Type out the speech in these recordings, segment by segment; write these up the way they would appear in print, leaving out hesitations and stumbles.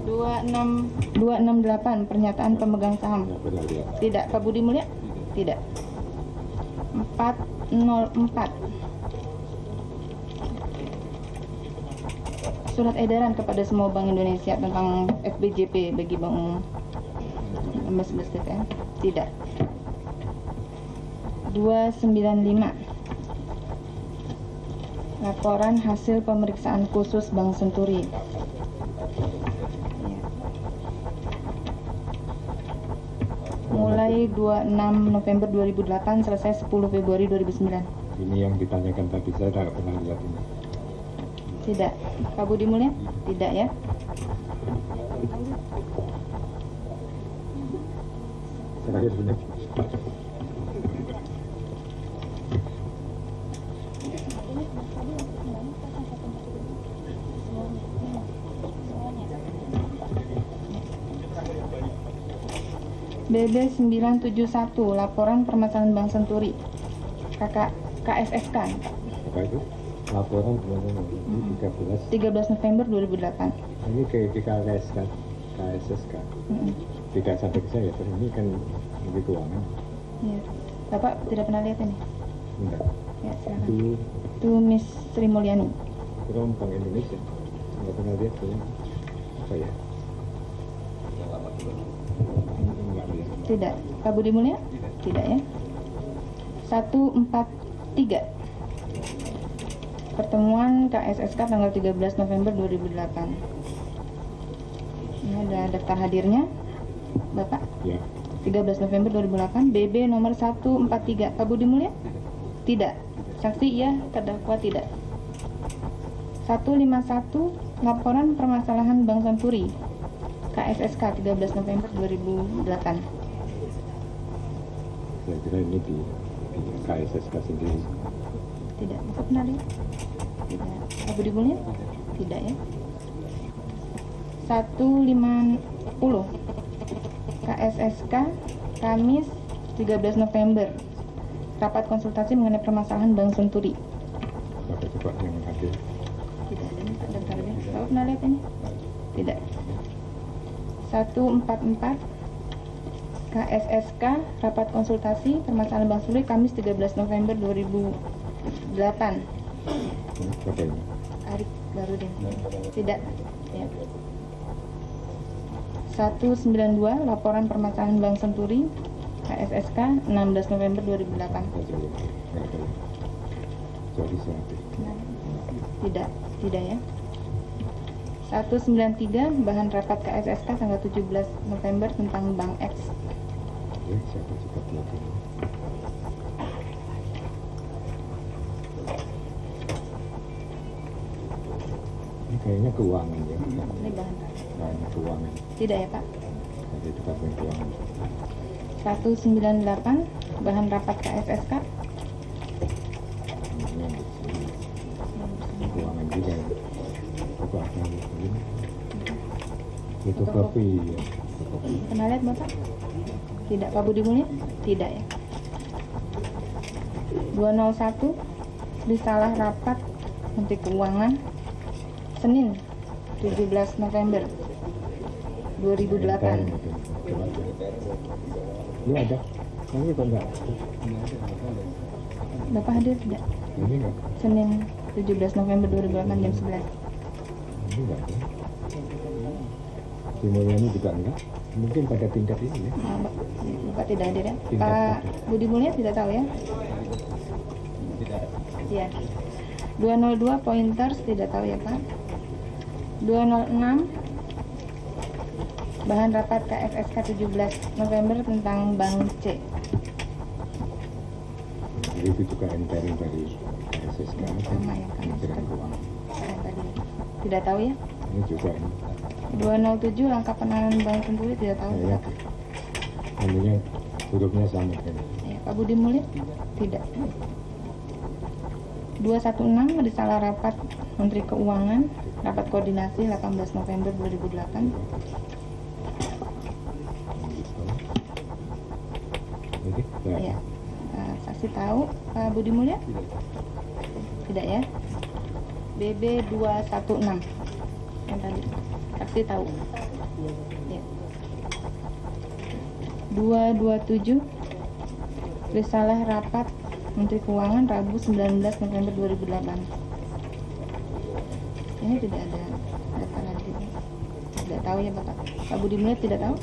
268 pernyataan pemegang saham. Tidak. Pak Budi Mulya? Tidak. 404 surat edaran kepada semua bank Indonesia tentang FBJP bagi bank umum. Lemes BTN? Tidak. 295 laporan hasil pemeriksaan khusus Bank Senturi. Mulai 26 November 2008 selesai 10 Februari 2009. Ini yang ditanyakan tadi, saya tidak pernah lihat ini. Tidak. Pak Budi Mulya? Tidak ya. Terakhir benar. BB 971 laporan permasalahan Bank Senturi. KSSK. Apa itu? Laporan bulan 13 November 2008. Ini ke KSSK. Tidak sampai ke saya, ini kan lebih keuangan. Ya. Bapak tidak pernah lihat ini? Enggak. Ya, silakan. Itu Miss Sri Mulyani. Orang Bank Indonesia. Enggak pernah lihat tuh. Apa ya? Tidak. Pak Budi Mulya? Tidak ya. 143 pertemuan KSSK tanggal 13 November 2008. Ini ada daftar hadirnya Bapak Ya. 13 November 2008. BB nomor 143. Pak Budi Mulya? Tidak. Saksi iya, terdakwa tidak. 151 laporan permasalahan Bank Senturi KSSK 13 November 2008. Saya kira ini di KSSK sendiri. Tidak. Bapak pernah lihat? Tidak. Pak Budi Mulya? Tidak ya. 150 KSSK Kamis 13 November rapat konsultasi mengenai permasalahan Bank Senturi. Bapak coba yang hadir. Tidak ada nih Pak daftarnya. Bapak pernah lihat ini? Tidak. 144 KSSK rapat konsultasi permasalahan Bank Senturi Kamis 13 November 2008. Bapak ini. Arik Garudin. Tidak ya. 192 laporan permasalahan Bank Senturi KSSK 16 November 2008. Tidak ya. 193 bahan rapat KSSK tanggal 17 November tentang Bank X. Siapa cepat lagi? Ini kayaknya keuangan ya. Ini bahan rapat. Nah, keuangan. Tidak ya Pak. Dari Departemen Keuangan. 198 bahan rapat KSSK. Ini keuangan juga ya. Apa ini? Itu kopi ya. Pernah lihat Bapak? Tidak. Pak Budi Mulya? Tidak ya. 201 risalah rapat Menteri Keuangan Senin 17 November 2008. Ini ada. Ini kok enggak? Bapak hadir tidak? Ini enggak? Senin 17 November 2008 jam 11. Ini enggak ada. Di Mulyani juga enggak? Mungkin pada tingkat ini ya. Bapak tidak hadir ya? Tingkat Pak Budi Mulya tidak tahu ya? Tidak. Iya. 202 pointers tidak tahu ya Pak? 206 bahan rapat KSSK 17 November tentang Bank C. Jadi itu juga entering dari KSSK. Sama yang Kementerian Keuangan. tadi. Tidak tahu ya? Ini juga ini. 207 langkah penanganan Bank Senturi tidak tahu. Ya, anunya hurufnya sama kan. Ya, Pak Budi Mulya? Tidak. 216 risalah rapat Menteri Keuangan rapat koordinasi 18 November 2008. Oke, Ya. Saksi tahu Pak Budi Mulya? Tidak ya. BB 216 yang tadi saksi tahu. Ya. 227 risalah rapat Menteri Keuangan Rabu 19 November 2008. Ini tidak ada data lagi. Tidak tahu ya Bapak. Pak Budi Mulya tidak tahu?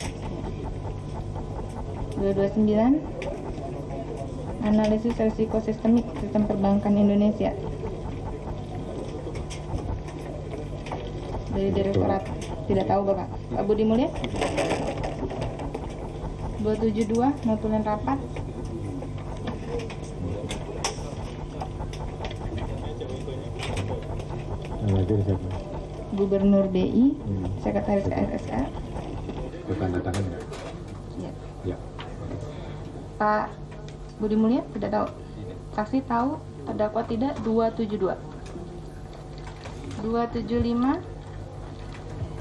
Ya. 229 analisis risiko sistemik sistem perbankan Indonesia dari Direktorat. Tidak tahu Bapak. Pak Budi Mulya? 272 notulen rapat Gubernur BI, Sekretaris KSSK. Tanda tangan nggak? Ya. Ya. Pak Budi Mulya tidak tahu. Saksi tahu, terdakwa tidak. 272. 275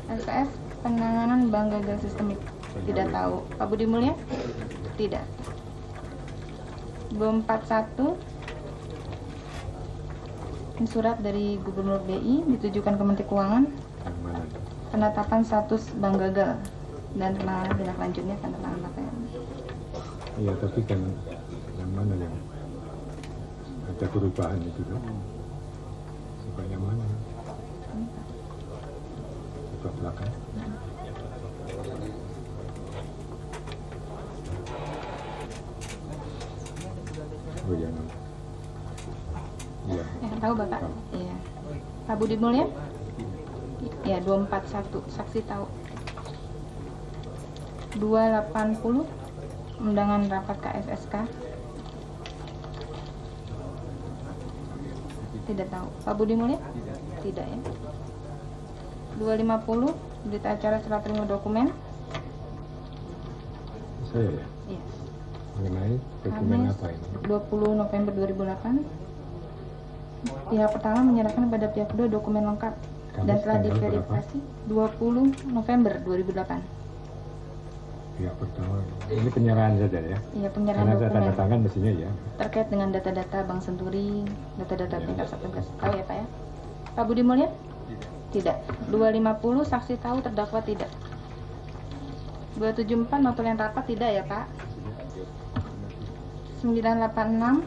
LKS penanganan bank gagal sistemik. Tidak tahu. Pak Budi Mulya? Tidak. 241 ini surat dari Gubernur BI ditujukan ke Menteri Keuangan. Yang mana? Penetapan status bank gagal dan penanganan tindak lanjutnya akan tertangani KPM. Iya, tapi kan yang mana yang ada perubahan itu kan? Coba yang mana? Coba belakang. Oh yang iya. Yang tahu Bapak? Iya. Pak Budi Mulya? Ya, 241 saksi tahu. 280 undangan rapat KSSK. Tidak tahu. Pak Budi Mulya? Tidak ya. 250 berita acara serah terima dokumen. Saya ya? Iya. Mengenai dokumen Kamis, apa ini? 20 November 2008. Pihak pertama menyerahkan pada pihak kedua dokumen lengkap dan Kamis telah tanggal diverifikasi 20 November 2008. Pihak pertama. Ini penyerahan saja ya? Iya, penyerahan Karena saya tanda dokumen tangan mestinya ya. terkait dengan data-data Bank Senturi, data-data tingkat satgas. Tahu ya Pak ya? Pak Budi Mulya? Tidak. 250 saksi tahu, terdakwa tidak. 274 notulen rapat tidak ya Pak. 986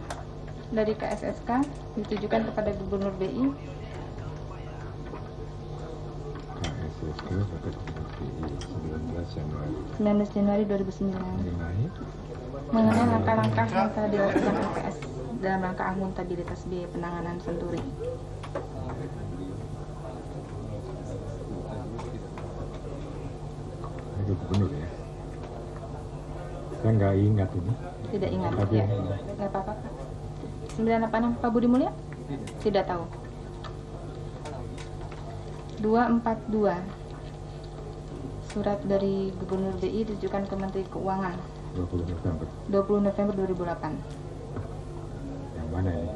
dari KSSK ditujukan kepada Gubernur BI. KSSK pada BI 19 Januari 2009 mengenai mengenai langkah-langkah yang telah dilakukan LPS dalam rangka akuntabilitas biaya penanganan Senturi. itu gubernur ya. Saya nggak ingat ini. Tidak ingat Tapi ya? Nggak apa-apa Pak. 986 Pak Budi Mulya? Tidak tahu. 242 surat dari Gubernur BI ditujukan ke Menteri Keuangan 20 November. 20 November 2008. Yang mana ini?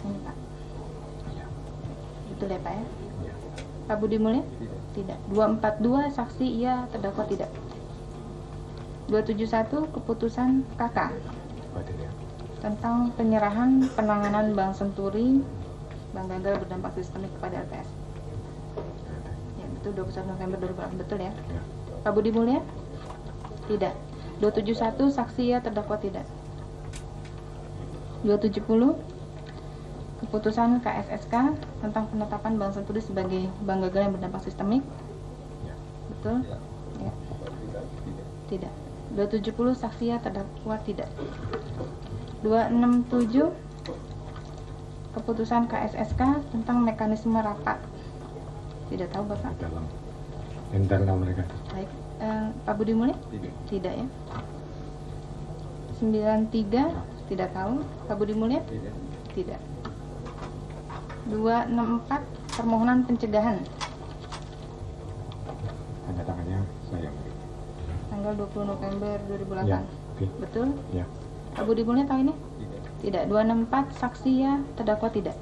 Ini Pak. Ya. Betul ya Pak ya? Ya. Pak Budi Mulya? Tidak. 242 saksi iya, terdakwa tidak. 271 keputusan KK Pada ya. tentang penyerahan penanganan Bank Senturi Bank gagal berdampak sistemik kepada LPS. Ya, betul 21 November 2008, betul ya? Ya. Pak Budi Mulya? Tidak. 271 saksi ya, terdakwa tidak. 270 keputusan KSSK tentang penetapan Bank Senturi sebagai bank gagal yang berdampak sistemik. Ya. Betul? Ya. Tidak. 270 saksi ya, terdakwa tidak. 267 keputusan KSSK tentang mekanisme rapat. Tidak tahu Bapak. Dalam internal mereka. Baik. Pak Budi Mulya? Tidak ya. 93 tidak tahu. Pak Budi Mulya? Tidak. 264 permohonan pencegahan Tanda tangannya saya. tanggal 20 November 2008. Ya. Oke. Betul? Ya. Pak Budi Mulya tahu ini? Tidak. 264 saksi ya, terdakwa tidak.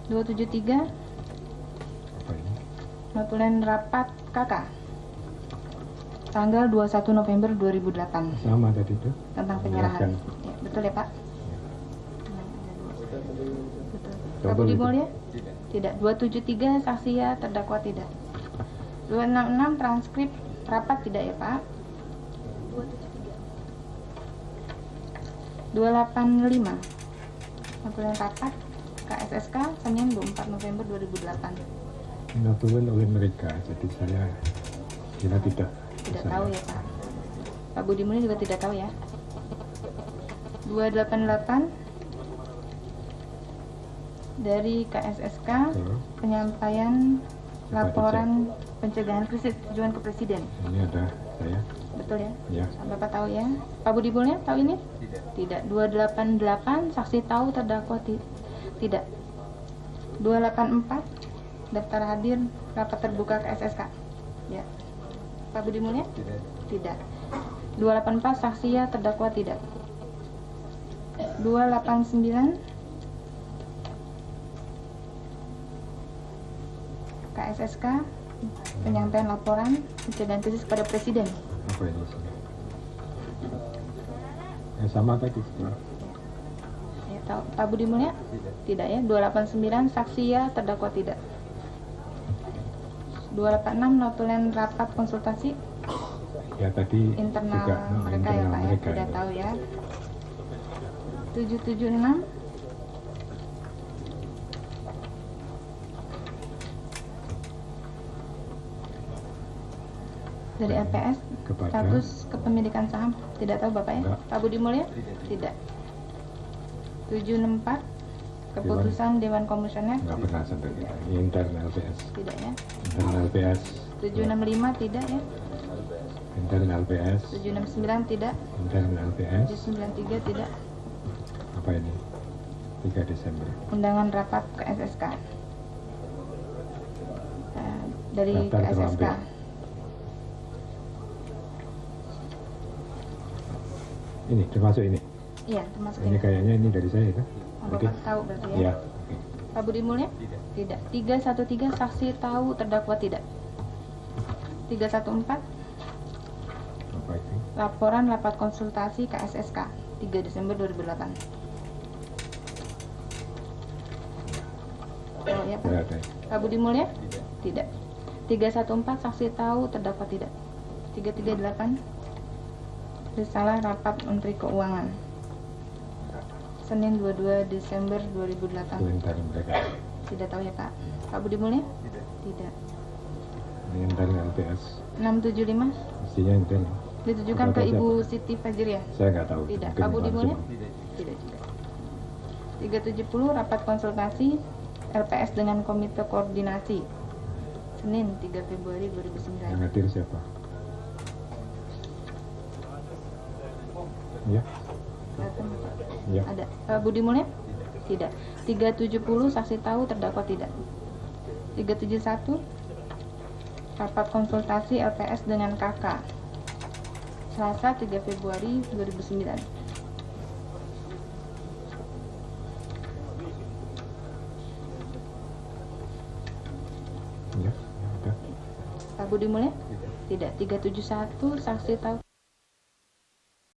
273 Apa ini? notulen rapat KK tanggal 21 November 2008 Sama tadi itu. tentang penyerahan. Menjelaskan. Ya, betul ya Pak? Betul. Pak Contoh Budi itu. Mulya? Tidak. 273 saksi ya, terdakwa tidak. 266 transkrip rapat tidak ya Pak? 285 notulen rapat KSSK Senin 24 November 2008. Notulen oleh mereka, jadi saya kira tidak Tahu ya Pak. Pak Budi Mulya juga tidak tahu ya. 288 dari KSSK penyampaian laporan pencegahan krisis tujuan ke Presiden. Ini ada saya. Betul ya? Ya. Bapak tahu ya? Pak Budi Mulya tahu ini? Tidak. 288 saksi tahu terdakwa tidak. 284 daftar hadir rapat terbuka KSSK. Ya. Pak Budi Mulya? Tidak. 284 saksi ya, terdakwa tidak. 289 KSSK penyampaian laporan pencegahan krisis kepada Presiden. Apa ini? Sama tadi. Ya, tahu. Pak Budi Mulya? Tidak ya. 289 saksi ya, terdakwa tidak. 286 notulen rapat konsultasi Ya tadi internal juga mereka ya Pak ya, mereka tidak ini. tahu ya. 776 dari LPS Kepada status kepemilikan saham tidak tahu Bapak ya. Enggak. Pak Budi Mulya? Tidak. 764 keputusan Dewan Komisioner nggak pernah sampai kita. Ini internal LPS. tidak ya. Internal LPS. 765 tidak ya. Internal LPS. 769 tidak. Internal LPS. 793 tidak. Apa ini? 3 Desember. Undangan rapat ke SSK dari Daftar KSSK. terlampir. Ini termasuk ini. Iya, termasuk Ini ini. kayaknya ini dari saya kan? Oh, Oke. Bapak tahu berarti ya. Ya. Pak Budi Mulya? Tidak. 313 saksi tahu terdakwa tidak. 314 Apa itu? laporan rapat konsultasi KSSK 3 Desember 2008. Oh ya Pak. Berada. Pak Budi Mulya? Tidak. 314 saksi tahu terdakwa tidak. 338 risalah rapat Menteri Keuangan Senin 22 Desember 2008. Itu internal mereka. Tidak tahu ya Pak. Pak Budi Mulya? Tidak. Ini internal LPS. 675 Mestinya internal. ditujukan ke Kepada Ibu Siti Fajriah. Saya nggak tahu. Tidak. Mungkin Pak Budi langsung. Mulya? Tidak juga. 370 rapat konsultasi LPS dengan Komite Koordinasi Senin 3 Februari 2009. Yang hadir siapa? Ya. Datang, Pak. Ya. Ada. Pak Budi Mulya? Tidak. 370 saksi tahu terdakwa tidak. 371 rapat konsultasi LPS dengan KK Selasa 3 Februari 2009. Ya. Ada. Pak Budi Mulya? Tidak. 371 saksi tahu